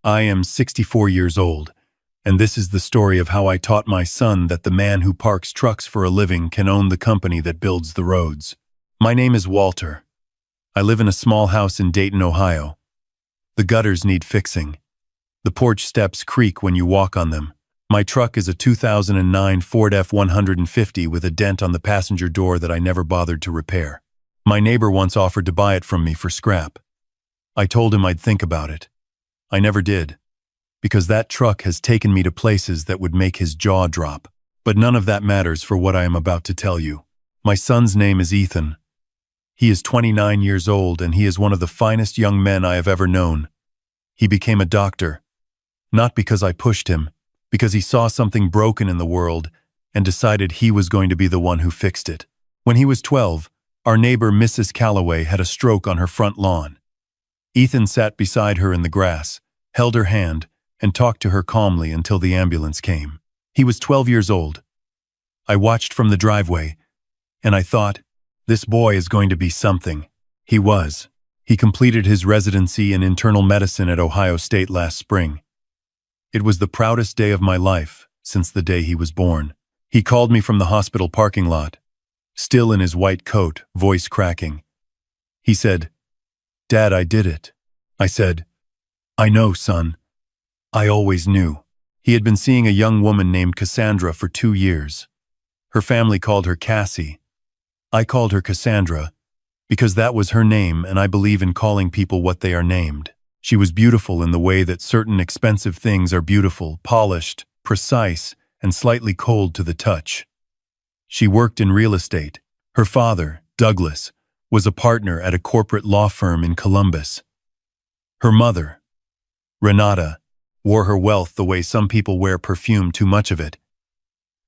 I am 64 years old, and this is the story of how I taught my son that the man who parks trucks for a living can own the company that builds the roads. My name is Walter. I live in a small house in Dayton, Ohio. The gutters need fixing. The porch steps creak when you walk on them. My truck is a 2009 Ford F-150 with a dent on the passenger door that I never bothered to repair. My neighbor once offered to buy it from me for scrap. I told him I'd think about it. I never did, because that truck has taken me to places that would make his jaw drop. But none of that matters for what I am about to tell you. My son's name is Ethan. He is 29 years old, and he is one of the finest young men I have ever known. He became a doctor, not because I pushed him, because he saw something broken in the world and decided he was going to be the one who fixed it. When he was 12, our neighbor Mrs. Calloway had a stroke on her front lawn. Ethan sat beside her in the grass, held her hand, and talked to her calmly until the ambulance came. He was 12 years old. I watched from the driveway, and I thought, this boy is going to be something. He was. He completed his residency in internal medicine at Ohio State last spring. It was the proudest day of my life since the day he was born. He called me from the hospital parking lot, still in his white coat, voice cracking. He said, "Dad, I did it." I said, "I know, son. I always knew." He had been seeing a young woman named Cassandra for 2 years. Her family called her Cassie. I called her Cassandra because that was her name, and I believe in calling people what they are named. She was beautiful in the way that certain expensive things are beautiful, polished, precise, and slightly cold to the touch. She worked in real estate. Her father, Douglas, was a partner at a corporate law firm in Columbus. Her mother, Renata, wore her wealth the way some people wear perfume, too much of it,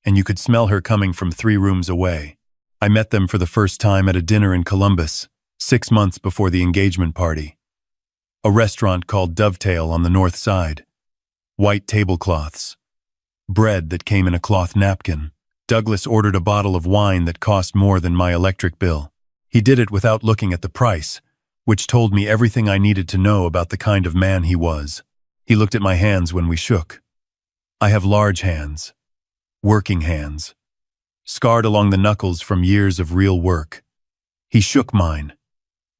and you could smell her coming from 3 rooms away. I met them for the first time at a dinner in Columbus, 6 months before the engagement party. A restaurant called Dovetail on the north side. White tablecloths. Bread that came in a cloth napkin. Douglas ordered a bottle of wine that cost more than my electric bill. He did it without looking at the price, which told me everything I needed to know about the kind of man he was. He looked at my hands when we shook. I have large hands. Working hands. Scarred along the knuckles from years of real work. He shook mine.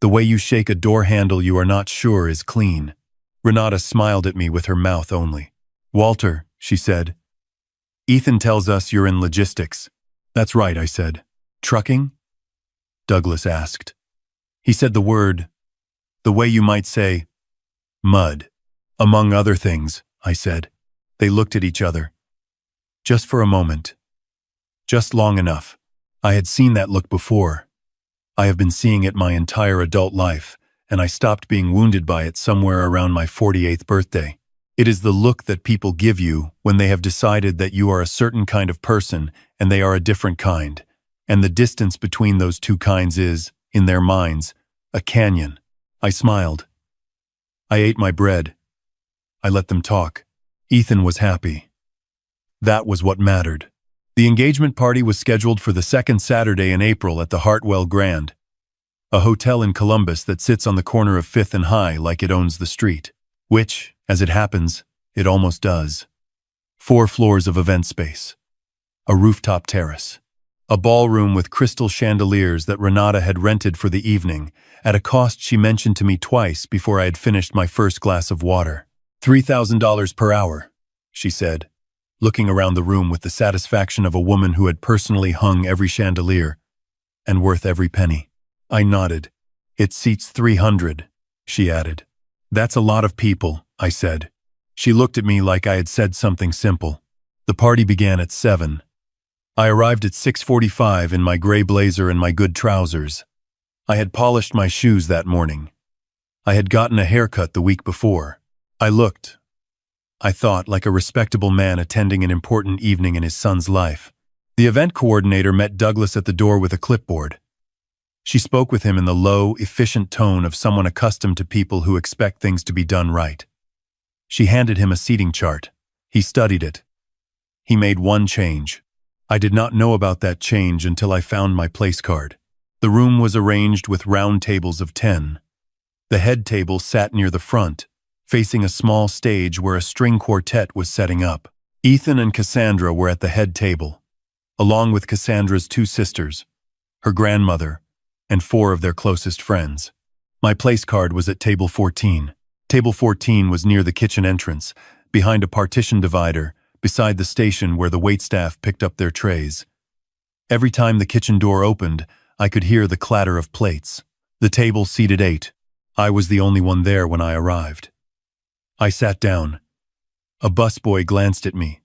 The way you shake a door handle you are not sure is clean. Renata smiled at me with her mouth only. "Walter," she said, "Ethan tells us you're in logistics." "That's right," I said. "Trucking?" Douglas asked. He said the way you might say, mud. "Among other things," I said. They looked at each other. Just for a moment. Just long enough. I had seen that look before. I have been seeing it my entire adult life, and I stopped being wounded by it somewhere around my 48th birthday. It is the look that people give you when they have decided that you are a certain kind of person and they are a different kind, and the distance between those two kinds is, in their minds, a canyon. I smiled. I ate my bread. I let them talk. Ethan was happy. That was what mattered. The engagement party was scheduled for the second Saturday in April at the Hartwell Grand, a hotel in Columbus that sits on the corner of 5th and High like it owns the street, which, as it happens, it almost does. 4 floors of event space, a rooftop terrace, a ballroom with crystal chandeliers that Renata had rented for the evening at a cost she mentioned to me twice before I had finished my first glass of water. $3,000 per hour, she said, looking around the room with the satisfaction of a woman who had personally hung every chandelier and worth every penny. I nodded. "It seats 300, she added. "That's a lot of people," I said. She looked at me like I had said something simple. The party began at 7. I arrived at 6:45 in my gray blazer and my good trousers. I had polished my shoes that morning. I had gotten a haircut the week before. I thought, like a respectable man attending an important evening in his son's life. The event coordinator met Douglas at the door with a clipboard. She spoke with him in the low, efficient tone of someone accustomed to people who expect things to be done right. She handed him a seating chart. He studied it. He made one change. I did not know about that change until I found my place card. The room was arranged with round tables of 10. The head table sat near the front, facing a small stage where a string quartet was setting up. Ethan and Cassandra were at the head table, along with Cassandra's two sisters, her grandmother, and four of their closest friends. My place card was at table 14. Table 14 was near the kitchen entrance, behind a partition divider, beside the station where the waitstaff picked up their trays. Every time the kitchen door opened, I could hear the clatter of plates. The table seated 8. I was the only one there when I arrived. I sat down. A busboy glanced at me,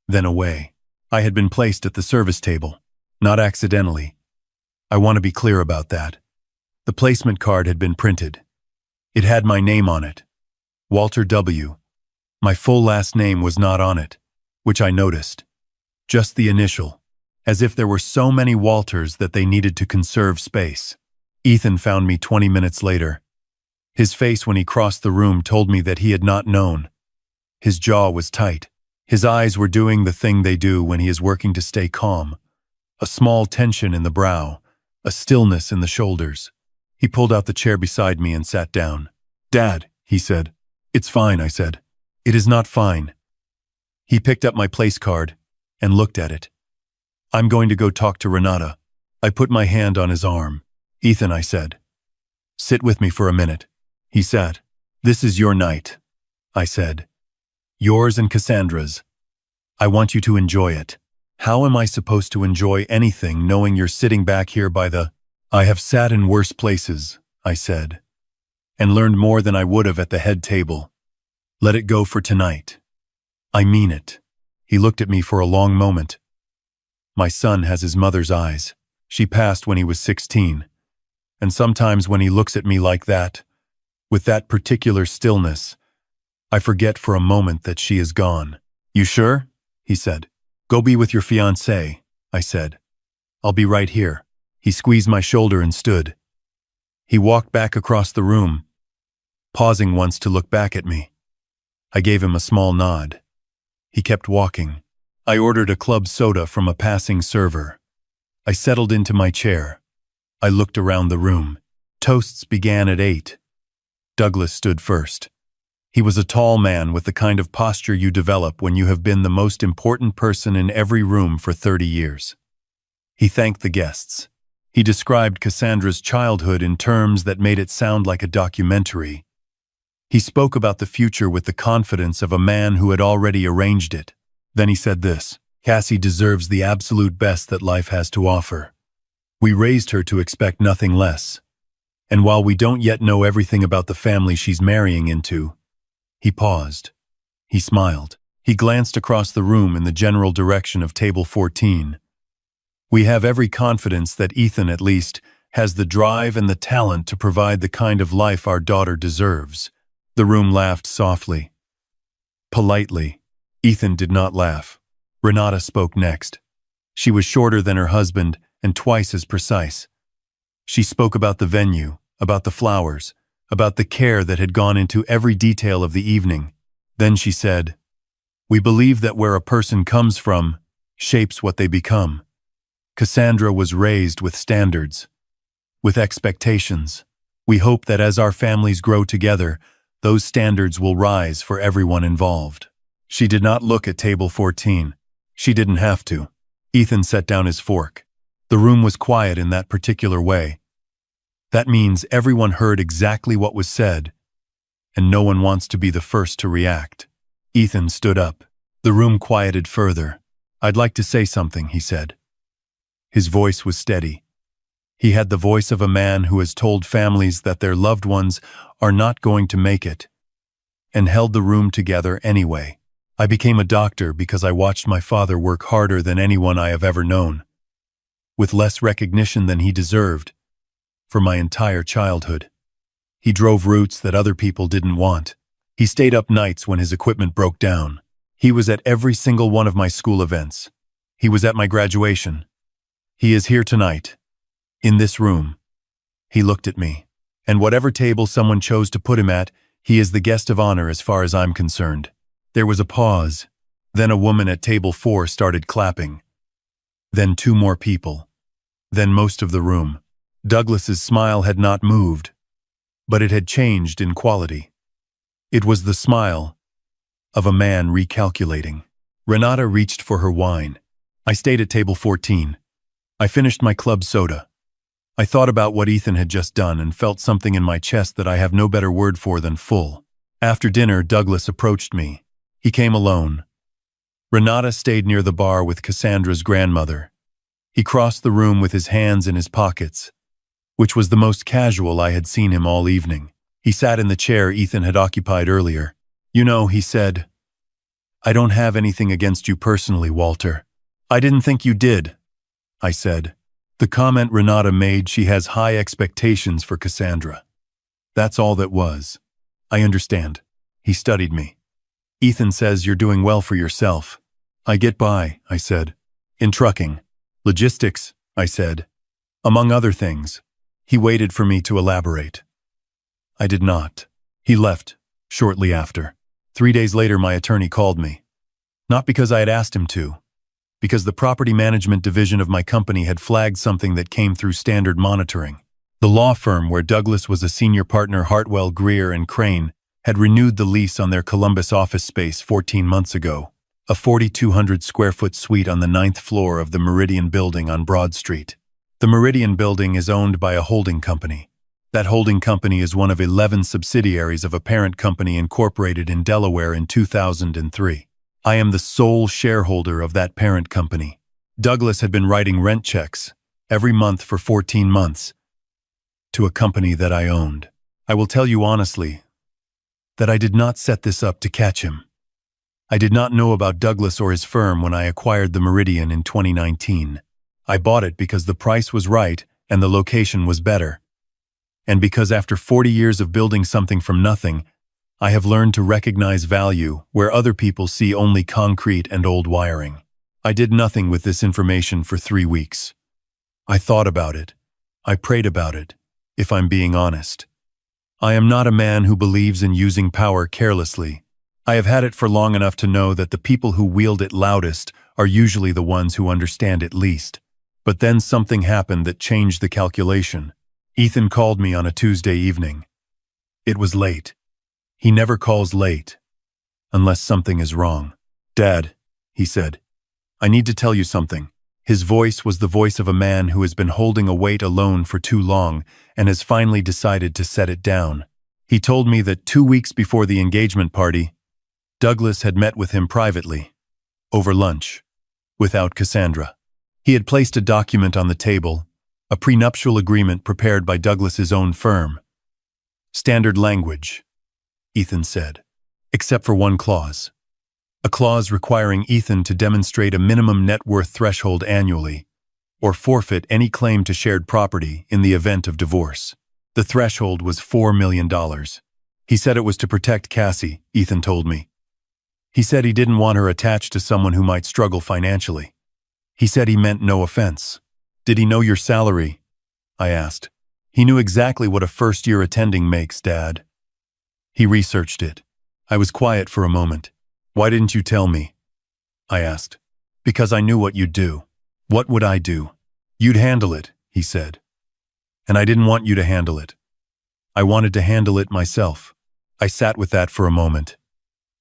then away. I had been placed at the service table, not accidentally. I want to be clear about that. The placement card had been printed. It had my name on it, Walter W. My full last name was not on it, which I noticed. Just the initial, as if there were so many Walters that they needed to conserve space. Ethan found me 20 minutes later. His face when he crossed the room told me that he had not known. His jaw was tight. His eyes were doing the thing they do when he is working to stay calm. A small tension in the brow, a stillness in the shoulders. He pulled out the chair beside me and sat down. "Dad," he said. "It's fine," I said. "It is not fine." He picked up my place card and looked at it. "I'm going to go talk to Renata." I put my hand on his arm. "Ethan," I said, "sit with me for a minute." He sat. "This is your night," I said. "Yours and Cassandra's. I want you to enjoy it." How am I supposed to enjoy anything knowing you're sitting back here by the— "I have sat in worse places," I said, "and learned more than I would have at the head table. Let it go for tonight." "I mean it." He looked at me for a long moment. "My son has his mother's eyes. She passed when he was 16. And sometimes when he looks at me like that, with that particular stillness, I forget for a moment that she is gone." "You sure?" he said. "Go be with your fiancée," I said. "I'll be right here." He squeezed my shoulder and stood. He walked back across the room, pausing once to look back at me. I gave him a small nod. He kept walking. I ordered a club soda from a passing server. I settled into my chair. I looked around the room. Toasts began at 8. Douglas stood first. He was a tall man with the kind of posture you develop when you have been the most important person in every room for 30 years. He thanked the guests. He described Cassandra's childhood in terms that made it sound like a documentary. He spoke about the future with the confidence of a man who had already arranged it. Then he said this: "Cassie deserves the absolute best that life has to offer. We raised her to expect nothing less. And while we don't yet know everything about the family she's marrying into—" He paused. He smiled. He glanced across the room in the general direction of table 14. "We have every confidence that Ethan, at least, has the drive and the talent to provide the kind of life our daughter deserves." The room laughed softly. Politely. Ethan did not laugh. Renata spoke next. She was shorter than her husband and twice as precise. She spoke about the venue, about the flowers, about the care that had gone into every detail of the evening. Then she said, "We believe that where a person comes from shapes what they become. Cassandra was raised with standards, with expectations. We hope that as our families grow together, those standards will rise for everyone involved." She did not look at table 14. She didn't have to. Ethan set down his fork. The room was quiet in that particular way. That means everyone heard exactly what was said, and no one wants to be the first to react. Ethan stood up. The room quieted further. "I'd like to say something," he said. His voice was steady. He had the voice of a man who has told families that their loved ones are not going to make it, and held the room together anyway. "I became a doctor because I watched my father work harder than anyone I have ever known, with less recognition than he deserved, for my entire childhood. He drove routes that other people didn't want. He stayed up nights when his equipment broke down. He was at every single one of my school events. He was at my graduation. He is here tonight, in this room." He looked at me. "And whatever table someone chose to put him at, he is the guest of honor as far as I'm concerned." There was a pause. Then a woman at table 4 started clapping. Then 2 more people. Then most of the room. Douglas's smile had not moved, but it had changed in quality. It was the smile of a man recalculating. Renata reached for her wine. I stayed at table 14. I finished my club soda. I thought about what Ethan had just done and felt something in my chest that I have no better word for than full. After dinner, Douglas approached me. He came alone. Renata stayed near the bar with Cassandra's grandmother. He crossed the room with his hands in his pockets, which was the most casual I had seen him all evening. He sat in the chair Ethan had occupied earlier. "You know," he said, "I don't have anything against you personally, Walter." "I didn't think you did," I said. The comment Renata made, she has high expectations for Cassandra. That's all that was. "I understand." He studied me. "Ethan says you're doing well for yourself." "I get by," I said. "In trucking. Logistics," I said. "Among other things." He waited for me to elaborate. I did not. He left shortly after. 3 days later, my attorney called me. Not because I had asked him to, because the property management division of my company had flagged something that came through standard monitoring. The law firm where Douglas was a senior partner, Hartwell, Greer and Crane, had renewed the lease on their Columbus office space 14 months ago, a 4,200 square foot suite on the 9th floor of the Meridian Building on Broad Street. The Meridian Building is owned by a holding company. That holding company is one of 11 subsidiaries of a parent company incorporated in Delaware in 2003. I am the sole shareholder of that parent company. Douglas had been writing rent checks every month for 14 months to a company that I owned. I will tell you honestly that I did not set this up to catch him. I did not know about Douglas or his firm when I acquired the Meridian in 2019. I bought it because the price was right and the location was better. And because after 40 years of building something from nothing, I have learned to recognize value where other people see only concrete and old wiring. I did nothing with this information for 3 weeks. I thought about it. I prayed about it, if I'm being honest. I am not a man who believes in using power carelessly. I have had it for long enough to know that the people who wield it loudest are usually the ones who understand it least. But then something happened that changed the calculation. Ethan called me on a Tuesday evening. It was late. He never calls late, unless something is wrong. "Dad," he said, "I need to tell you something." His voice was the voice of a man who has been holding a weight alone for too long and has finally decided to set it down. He told me that 2 weeks before the engagement party, Douglas had met with him privately, over lunch, without Cassandra. He had placed a document on the table, a prenuptial agreement prepared by Douglas's own firm. "Standard language," Ethan said, "except for one clause. A clause requiring Ethan to demonstrate a minimum net worth threshold annually, or forfeit any claim to shared property in the event of divorce. The threshold was $4 million. He said it was to protect Cassie, Ethan told me. He said he didn't want her attached to someone who might struggle financially. He said he meant no offense. "Did he know your salary?" I asked. "He knew exactly what a first-year attending makes, Dad." He researched it. I was quiet for a moment. "Why didn't you tell me?" I asked. "Because I knew what you'd do." "What would I do?" "You'd handle it," he said. "And I didn't want you to handle it. I wanted to handle it myself." I sat with that for a moment.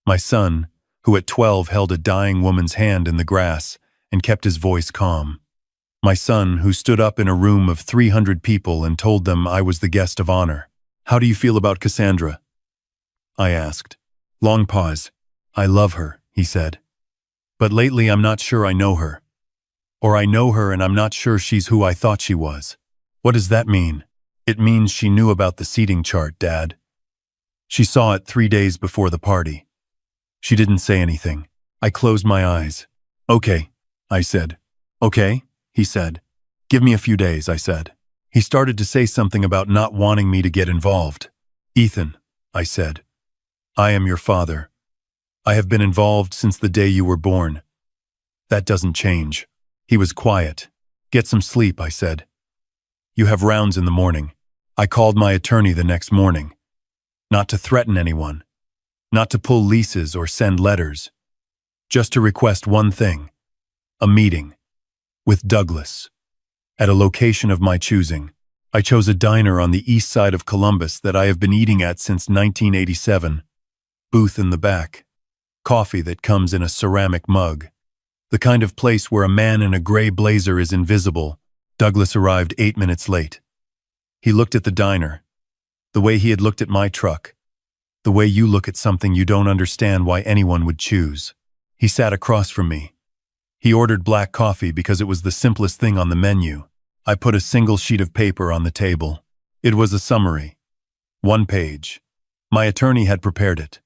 My son, who at 12 held a dying woman's hand in the grass and kept his voice calm. My son, who stood up in a room of 300 people and told them I was the guest of honor. "How do you feel about Cassandra?" I asked. Long pause. "I love her," he said. "But lately I'm not sure I know her. Or I know her and I'm not sure she's who I thought she was." "What does that mean?" "It means she knew about the seating chart, Dad. She saw it 3 days before the party. She didn't say anything." I closed my eyes. "Okay," I said. "Okay," he said. "Give me a few days," I said. He started to say something about not wanting me to get involved. "Ethan," I said, "I am your father. I have been involved since the day you were born. That doesn't change." He was quiet. "Get some sleep," I said. "You have rounds in the morning." I called my attorney the next morning. Not to threaten anyone. Not to pull leases or send letters. Just to request one thing. A meeting. With Douglas. At a location of my choosing. I chose a diner on the east side of Columbus that I have been eating at since 1987. Booth in the back. Coffee that comes in a ceramic mug. The kind of place where a man in a gray blazer is invisible. Douglas arrived 8 minutes late. He looked at the diner. The way he had looked at my truck. The way you look at something you don't understand why anyone would choose. He sat across from me. He ordered black coffee because it was the simplest thing on the menu. I put a single sheet of paper on the table. It was a summary. 1 page. My attorney had prepared it.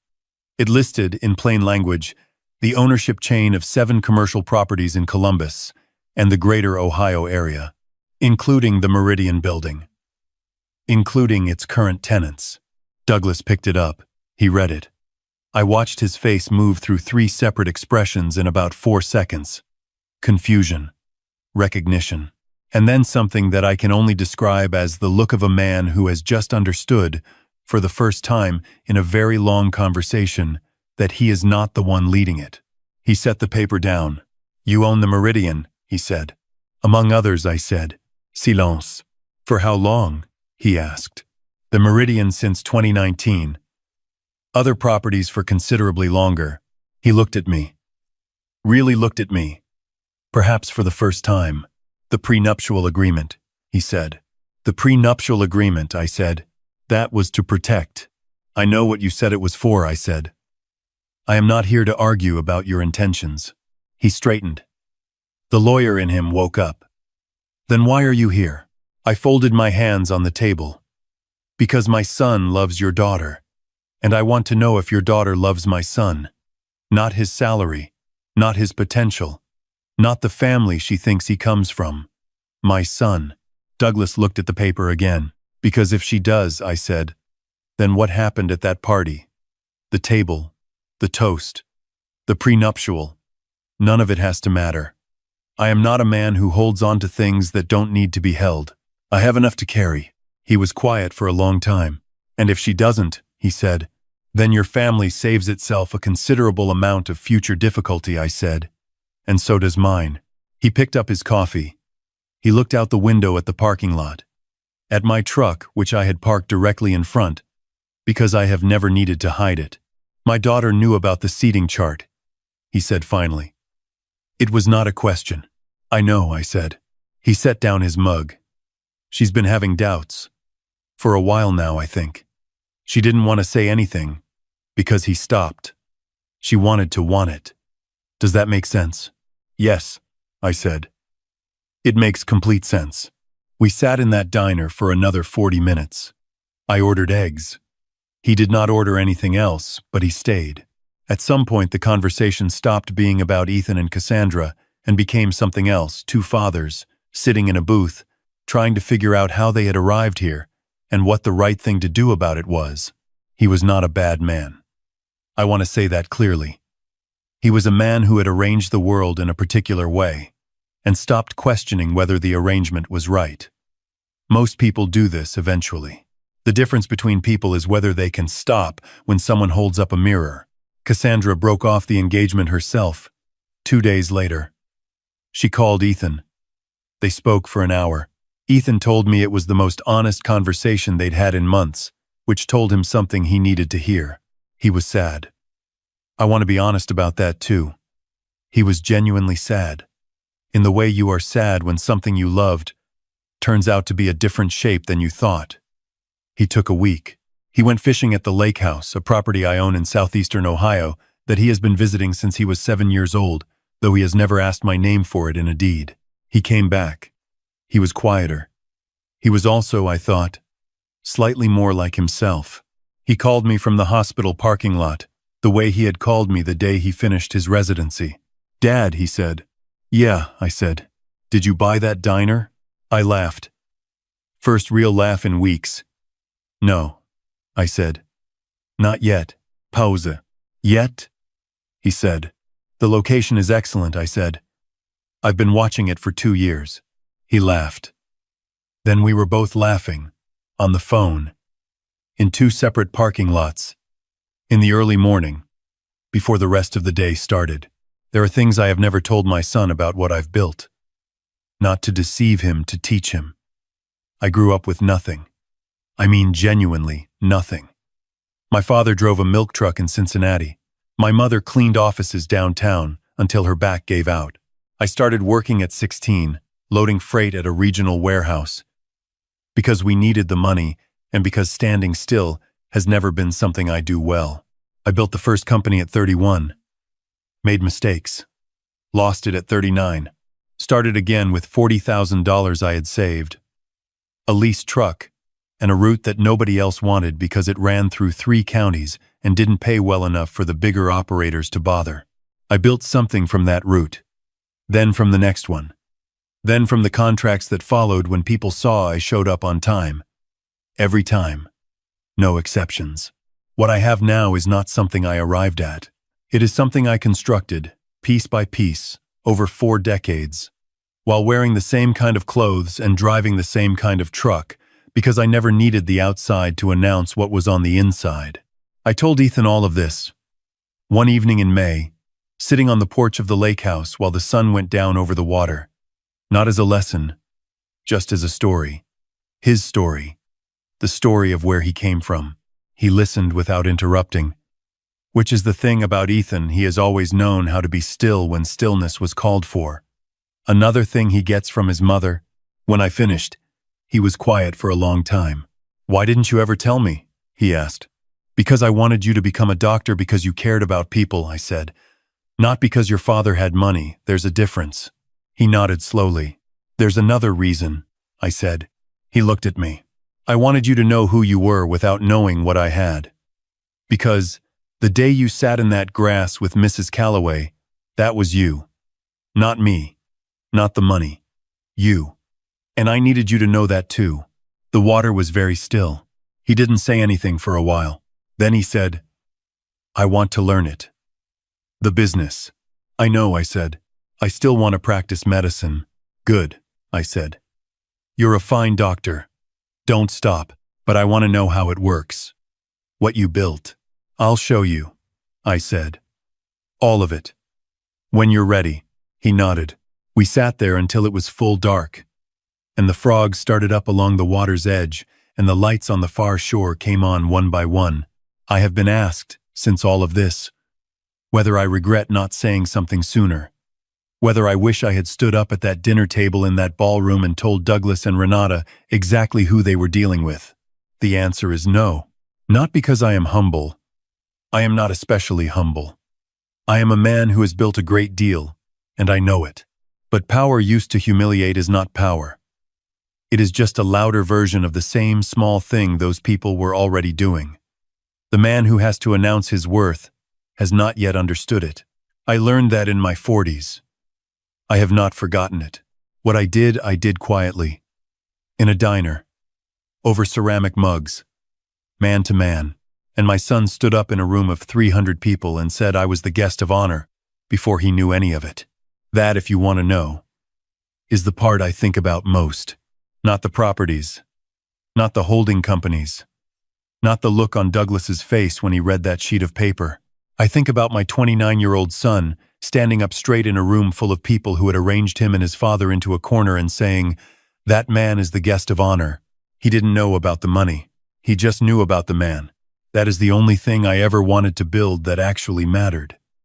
It listed, in plain language, the ownership chain of 7 commercial properties in Columbus and the greater Ohio area, including the Meridian building, including its current tenants. Douglas picked it up. He read it. I watched his face move through 3 separate expressions in about 4 seconds. Confusion, recognition, and then something that I can only describe as the look of a man who has just understood, for the first time in a very long conversation, that he is not the one leading it. He set the paper down. You own the Meridian, he said. Among others, I said. Silence. For how long? He asked. The Meridian since 2019. Other properties for considerably longer. He looked at me. Really looked at me. Perhaps for the first time. The prenuptial agreement, he said. The prenuptial agreement, I said. That was to protect. I know what you said it was for, I said. I am not here to argue about your intentions. He straightened. The lawyer in him woke up. Then why are you here? I folded my hands on the table. Because my son loves your daughter. And I want to know if your daughter loves my son. Not his salary. Not his potential. Not the family she thinks he comes from. My son. Douglas looked at the paper again. Because if she does, I said, then what happened at that party? The table, the toast, the prenuptial. None of it has to matter. I am not a man who holds on to things that don't need to be held. I have enough to carry. He was quiet for a long time. And if she doesn't, he said, then your family saves itself a considerable amount of future difficulty, I said. And so does mine. He picked up his coffee. He looked out the window at the parking lot. At my truck, which I had parked directly in front, because I have never needed to hide it. My daughter knew about the seating chart, he said finally. It was not a question. I know, I said. He set down his mug. She's been having doubts. For a while now, I think. She didn't want to say anything, because he stopped. She wanted to want it. Does that make sense? Yes, I said. It makes complete sense. We sat in that diner for another 40 minutes. I ordered eggs. He did not order anything else, but he stayed. At some point, the conversation stopped being about Ethan and Cassandra and became something else, 2 fathers, sitting in a booth, trying to figure out how they had arrived here and what the right thing to do about it was. He was not a bad man. I want to say that clearly. He was a man who had arranged the world in a particular way and stopped questioning whether the arrangement was right. Most people do this eventually. The difference between people is whether they can stop when someone holds up a mirror. Cassandra broke off the engagement herself 2 days later. She called Ethan. They spoke for an hour. Ethan told me it was the most honest conversation they'd had in months, which told him something he needed to hear. He was sad. I want to be honest about that too. He was genuinely sad. In the way you are sad when something you loved turns out to be a different shape than you thought. He took a week. He went fishing at the lake house, a property I own in southeastern Ohio that he has been visiting since he was 7 years old, though he has never asked my name for it in a deed. He came back. He was quieter. He was also, I thought, slightly more like himself. He called me from the hospital parking lot, the way he had called me the day he finished his residency. Dad, he said. Yeah, I said. Did you buy that diner? I laughed. First real laugh in weeks. No, I said. Not yet. Pause. Yet? He said. The location is excellent, I said. I've been watching it for 2 years. He laughed. Then we were both laughing, on the phone, in 2 separate parking lots, in the early morning, before the rest of the day started. There are things I have never told my son about what I've built. Not to deceive him, to teach him. I grew up with nothing. I mean genuinely nothing. My father drove a milk truck in Cincinnati. My mother cleaned offices downtown until her back gave out. I started working at 16, loading freight at a regional warehouse. Because we needed the money, and because standing still has never been something I do well. I built the first company at 31. Made mistakes. Lost it at 39. Started again with $40,000 I had saved. A leased truck, and a route that nobody else wanted because it ran through 3 counties and didn't pay well enough for the bigger operators to bother. I built something from that route. Then from the next one. Then from the contracts that followed when people saw I showed up on time. Every time. No exceptions. What I have now is not something I arrived at. It is something I constructed, piece by piece, over 4 decades, while wearing the same kind of clothes and driving the same kind of truck, because I never needed the outside to announce what was on the inside. I told Ethan all of this. One evening in May, sitting on the porch of the lake house while the sun went down over the water. Not as a lesson, just as a story. His story. The story of where he came from. He listened without interrupting. Which is the thing about Ethan, he has always known how to be still when stillness was called for. Another thing he gets from his mother. When I finished, he was quiet for a long time. "Why didn't you ever tell me?" he asked. "Because I wanted you to become a doctor because you cared about people," I said. "Not because your father had money, there's a difference." He nodded slowly. "There's another reason," I said. He looked at me. "I wanted you to know who you were without knowing what I had. Because the day you sat in that grass with Mrs. Calloway, that was you. Not me. Not the money. You. And I needed you to know that too." The water was very still. He didn't say anything for a while. Then he said, "I want to learn it. The business." "I know," I said. "I still want to practice medicine." "Good," I said. "You're a fine doctor. Don't stop, but I want to know how it works. What you built." "I'll show you," I said. "All of it. When you're ready." He nodded. We sat there until it was full dark, and the frogs started up along the water's edge, and the lights on the far shore came on one by one. I have been asked, since all of this, whether I regret not saying something sooner. Whether I wish I had stood up at that dinner table in that ballroom and told Douglas and Renata exactly who they were dealing with. The answer is no. Not because I am humble. I am not especially humble. I am a man who has built a great deal, and I know it. But power used to humiliate is not power. It is just a louder version of the same small thing those people were already doing. The man who has to announce his worth has not yet understood it. I learned that in my 40s. I have not forgotten it. What I did quietly. In a diner. Over ceramic mugs. Man to man. And my son stood up in a room of 300 people and said I was the guest of honor before he knew any of it. That, if you want to know, is the part I think about most. Not the properties. Not the holding companies. Not the look on Douglas's face when he read that sheet of paper. I think about my 29-year-old son standing up straight in a room full of people who had arranged him and his father into a corner and saying, "That man is the guest of honor." He didn't know about the money. He just knew about the man. That is the only thing I ever wanted to build that actually mattered.